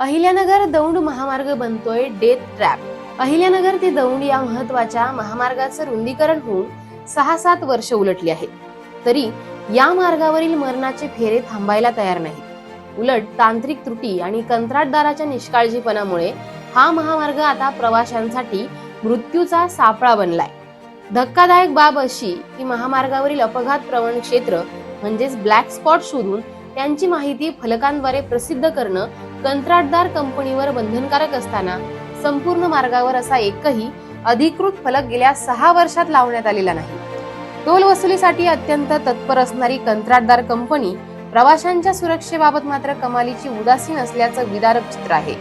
अहिल्यानगर दौंड महामार्ग बनतोय death trap. Ahilyanagar ते दौंड या महत्वाच्या महामार्गाचं रुंदीकरण होऊन 6-7 वर्ष उलटली आहेत, तरी या मार्गावरील मरणाचे फेरे थांबायला तयार नाहीत। उलट तांत्रिक त्रुटी आणि कंत्राटदाराच्या निष्काळजीपणामुळे हा महामार्ग आता प्रवाशांसाठी मृत्यूचा सापळा बनलाय। धक्कादायक बाब अशी की महामार्गावरील अपघात प्रवण क्षेत्र म्हणजेच ब्लॅक स्पॉट शोधून त्यांची माहिती फलकांद्वारे प्रसिद्ध करणं कंत्राटदार कंपनीवर बंधनकारक असताना संपूर्ण मार्गावर असा एकही अधिकृत फलक गेल्या 6 वर्षात लावण्यात आलेला नाही। टोल वसुलीसाठी अत्यंत तत्पर असणारी कंत्राटदार कंपनी प्रवाशांच्या सुरक्षेबाबत मात्र कमालीची उदासीन असल्याचं विदारक चित्र आहे।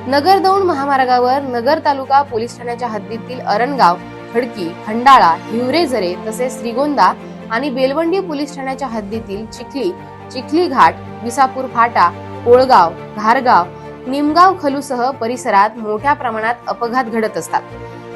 नगर दौंड महामार्गावर नगर तालुका पोलीस ठाण्याच्या हद्दीतील अरणगाव, खडकी, खंडाळा, हिवरेझरे तसेच श्रीगोंदा आणि बेलवंडी पोलीस ठाण्याच्या हद्दीतील चिखली, चिखली घाट, विसापूर फाटा, कोळगाव, घारगाव, निमगाव खलूसह परिसरात मोठ्या प्रमाणात अपघात घडत असतात।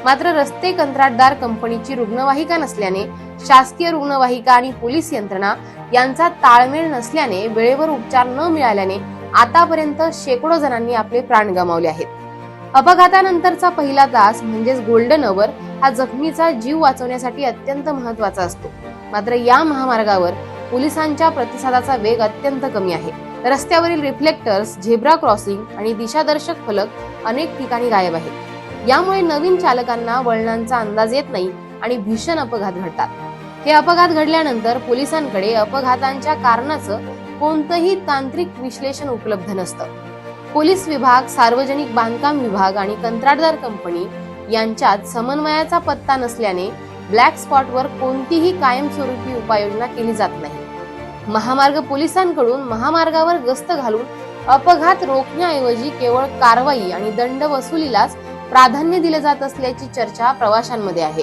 मात्र रस्ते कंत्राटदार कंपनीची रुग्णवाहिका नसल्याने, शासकीय रुग्णवाहिका आणि पोलीस यंत्रणा यांचा ताळमेळ नसल्याने, वेळेवर उपचार न मिळाल्याने आतापर्यंत शेकडो जणांनी आपले प्राण गमावले आहेत। अपघातानंतरचा पहिला तास म्हणजेच गोल्डन अवर हा जखमीचा जीव वाचवण्यासाठी अत्यंत महत्त्वाचा असतो। मात्र या महामार्गावर पोलिसांच्या प्रतिसादाचा वेग अत्यंत कमी आहे। रस्त्यावरील रिफ्लेक्टर्स, झेब्रा क्रॉसिंग आणि दिशादर्शक फलक अनेक ठिकाणी गायब आहेत। यामुळे नवीन चालकांना वळणांचा अंदाज येत नाही आणि भीषण अपघात घडतात। हे अपघात घडल्यानंतर पोलिसांकडे अपघातांच्या कारणाचं कोणतंही तांत्रिक विश्लेषण उपलब्ध नसतं। पोलीस विभाग, सार्वजनिक बांधकाम विभाग आणि कंत्राटदार कंपनी यांच्यात समन्वयाचा पत्ता नसल्याने ब्लॅक स्पॉटवर कोणतीही कायमस्वरूपी उपाययोजना केली जात नाही। महामार्ग पोलिसांकडून महामार्गावर गस्त घालून अपघात रोखण्याऐवजी केवळ कारवाई आणि दंड वसुलीलाच प्राधान्य दिले जात असल्याची चर्चा प्रवाशांमध्ये आहे।